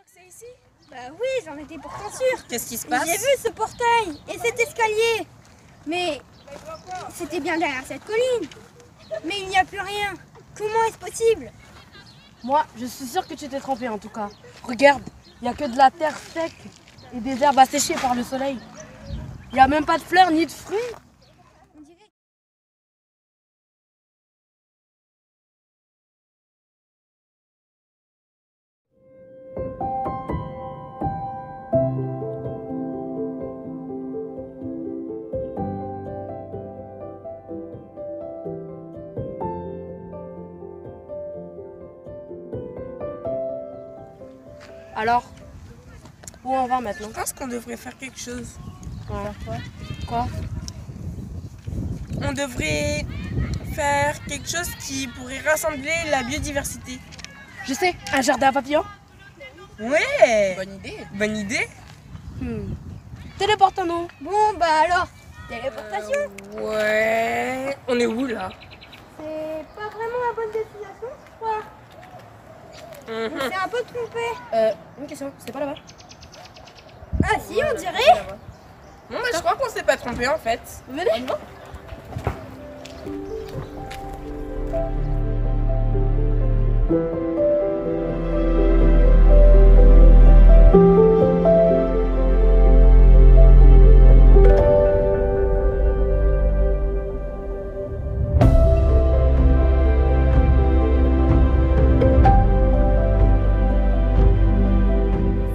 c'est ici? Bah oui, j'en étais pourtant sûre. Qu'est-ce qui se passe? J'ai vu ce portail et cet escalier. Mais c'était bien derrière cette colline. Mais il n'y a plus rien. Comment est-ce possible? Moi, je suis sûre que tu t'es trompée en tout cas. Regarde, il n'y a que de la terre sec et des herbes asséchées par le soleil. Il n'y a même pas de fleurs ni de fruits. On dirait... Alors, où on va maintenant? Je pense qu'on devrait faire quelque chose. Quoi? On devrait faire quelque chose qui pourrait rassembler la biodiversité. Je sais, un jardin à papillons. Ouais! Bonne idée. Bonne idée. Téléportons-nous. Bon, bah alors, téléportation. Ouais. On est où là? C'est pas vraiment la bonne destination, je crois. On s'est un peu trompé. Une question, c'est pas là-bas? Ah si, on dirait. Non, mais je crois qu'on s'est pas trompé en fait. Venez.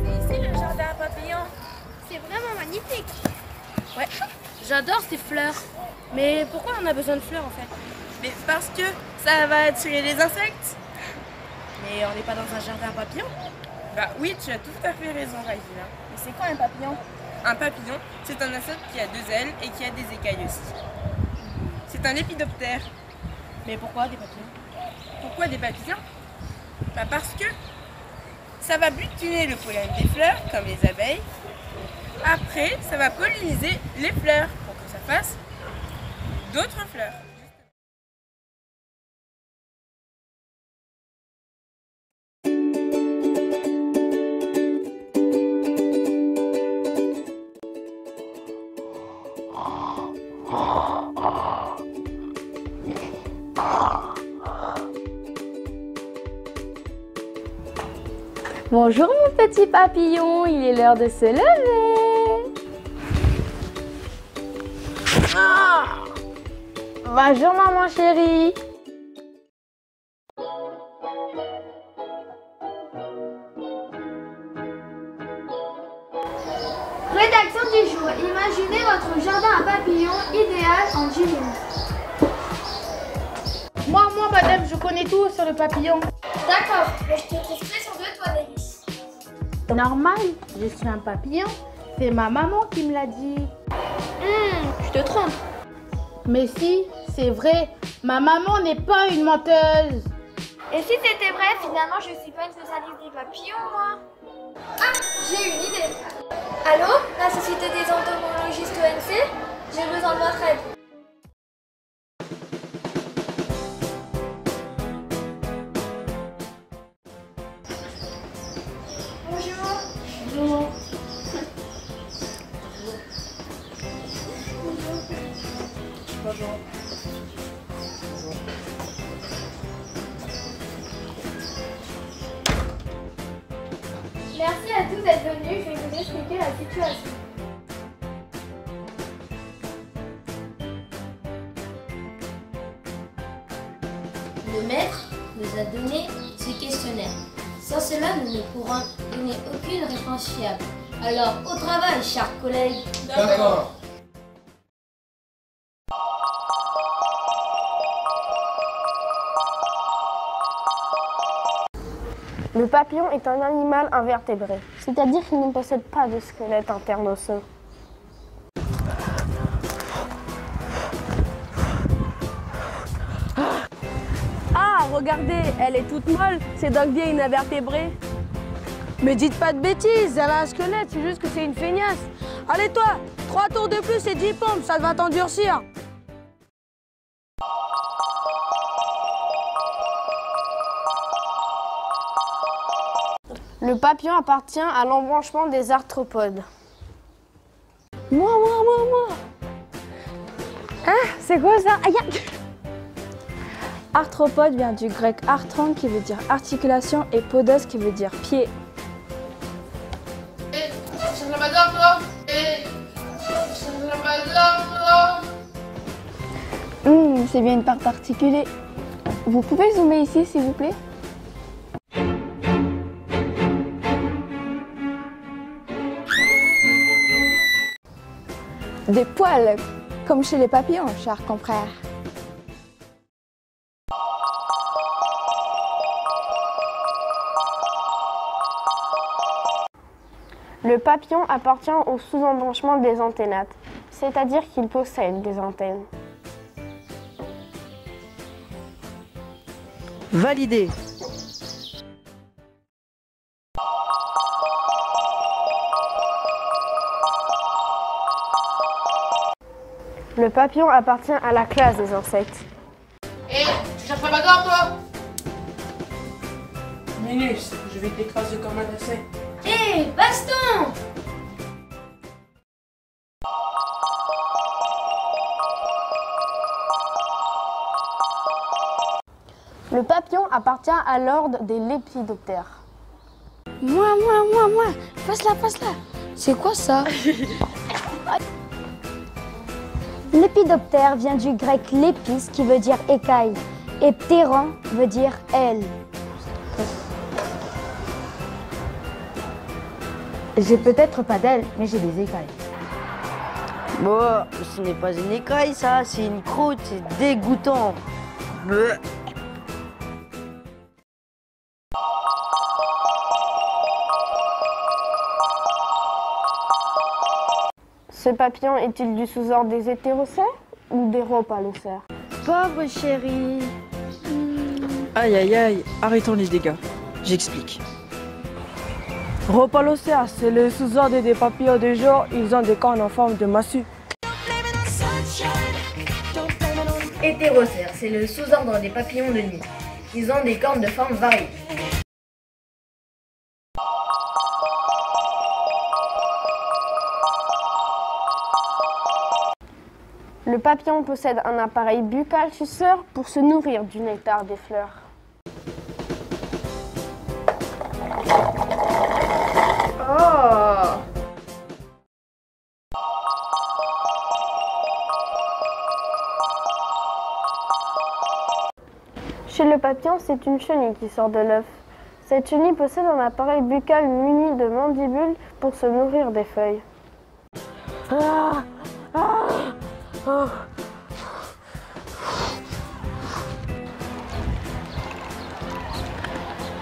C'est ici le jardin à papillons. C'est vraiment magnifique. Ouais, j'adore ces fleurs. Mais pourquoi on a besoin de fleurs en fait? Mais parce que ça va attirer les insectes. Mais on n'est pas dans un jardin à papillons. Bah oui, tu as tout à fait raison, Raïla. Mais c'est quoi un papillon? Un papillon, c'est un insecte qui a 2 ailes et qui a des écailles aussi. C'est un lépidoptère. Mais pourquoi des papillons? Pourquoi des papillons? Bah parce que ça va butiner le pollen des fleurs, comme les abeilles. Après, ça va polliniser les fleurs pour que ça fasse d'autres fleurs. Bonjour mon petit papillon, il est l'heure de se lever. Bonjour maman chérie. Rédaction du jour. Imaginez votre jardin à papillons idéal en 10 minutes. Moi madame, je connais tout sur le papillon. D'accord, mais je te testerai sur de toi, Davis. Normal, je suis un papillon. C'est ma maman qui me l'a dit. Tu te trompes. Mais si, c'est vrai. Ma maman n'est pas une menteuse. Et si c'était vrai, finalement, je suis pas une spécialiste des papillons, moi. Ah, j'ai une idée. Allô, la société des entomologistes ONC? J'ai besoin de votre aide. Bonjour. Merci à tous d'être venus, je vais vous expliquer la situation. Le maître nous a donné ce questionnaire. Sans cela, nous ne pourrons donner aucune réponse fiable. Alors, au travail, chers collègues. D'accord. Le papillon est un animal invertébré, c'est-à-dire qu'il ne possède pas de squelette interne osseux. Ah, regardez, elle est toute molle. C'est donc bien une invertébrée. Mais dites pas de bêtises, elle a un squelette, c'est juste que c'est une feignasse. Allez toi, 3 tours de plus et 10 pompes, ça va t'endurcir. Le papillon appartient à l'embranchement des arthropodes. Moi. Ah, c'est quoi ça? Aïe, aïe. Arthropode vient du grec arthron qui veut dire articulation et podos qui veut dire pied. C'est bien une part articulée. Vous pouvez zoomer ici s'il vous plaît? Des poils, comme chez les papillons, cher confrère. Le papillon appartient au sous-embranchement des antennates, c'est-à-dire qu'il possède des antennes. Validé. Le papillon appartient à la classe des insectes. Hé, tu cherches pas ma gorge, toi? Minus, je vais t'écraser comme un essai. Hé, baston! Le papillon appartient à l'ordre des lépidoptères. Moi. Passe-la. C'est quoi ça? Lépidoptère vient du grec lépis qui veut dire écaille et ptéron veut dire aile. J'ai peut-être pas d'ailes, mais j'ai des écailles. Bon, ce n'est pas une écaille, ça, c'est une croûte, c'est dégoûtant. Bleu. Ce papillon est-il du sous-ordre des hétérocères ou des rhopalocères? Pauvre chérie. Aïe, arrêtons les dégâts. J'explique. Rhopalocères, c'est le sous-ordre des papillons de jour. Ils ont des cornes en forme de massue. Hétérocères, c'est le sous-ordre des papillons de nuit. Ils ont des cornes de forme variée. Le papillon possède un appareil buccal suceur pour se nourrir du nectar des fleurs. Oh! Chez le papillon, c'est une chenille qui sort de l'œuf. Cette chenille possède un appareil buccal muni de mandibules pour se nourrir des feuilles.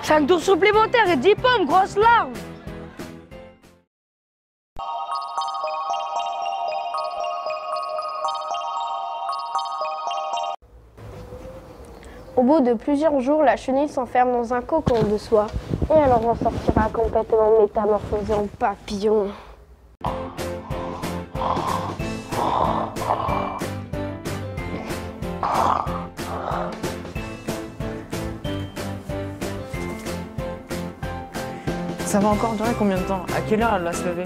5 tours supplémentaires et 10 pommes, grosse larme. Au bout de plusieurs jours, la chenille s'enferme dans un cocon de soie et elle en ressortira complètement métamorphosée en papillon. Ça va encore durer combien de temps? À quelle heure elle va se lever?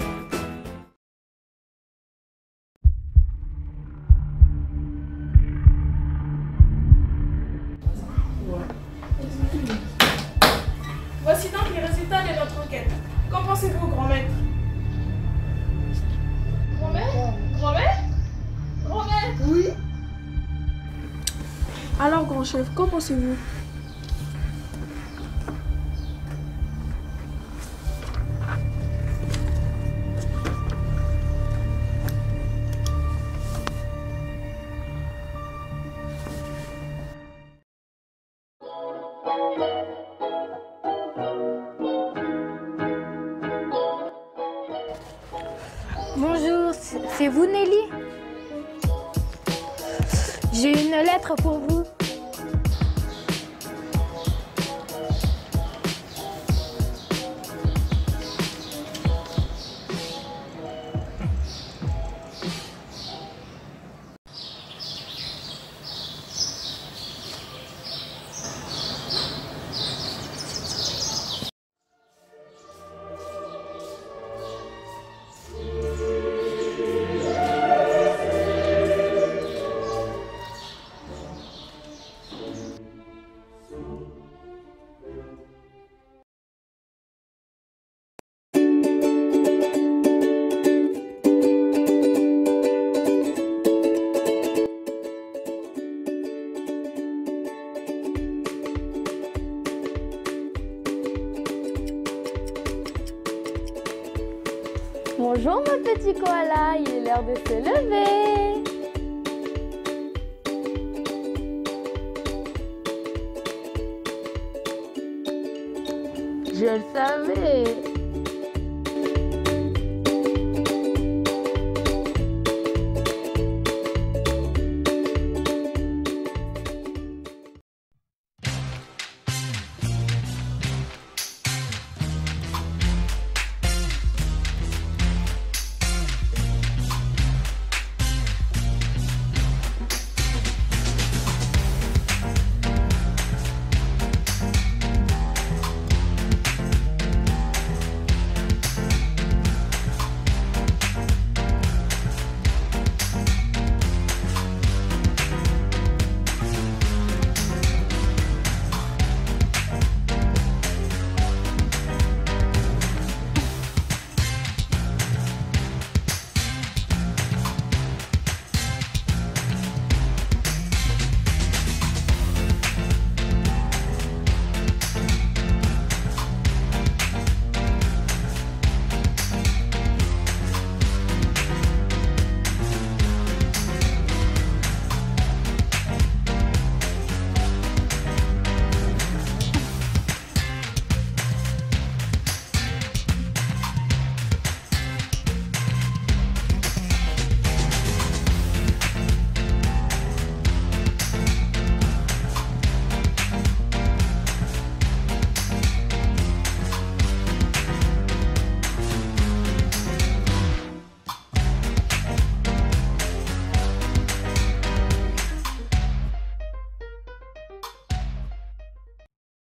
Voici donc les résultats de notre enquête. Qu'en pensez-vous, grand maître? Grand maître? Grand maître? Grand maître? Oui. Alors, grand chef, qu'en pensez-vous? Bonjour, c'est vous Nelly? J'ai une lettre pour vous. Bonjour mon petit koala, il est l'heure de se lever. Je le savais.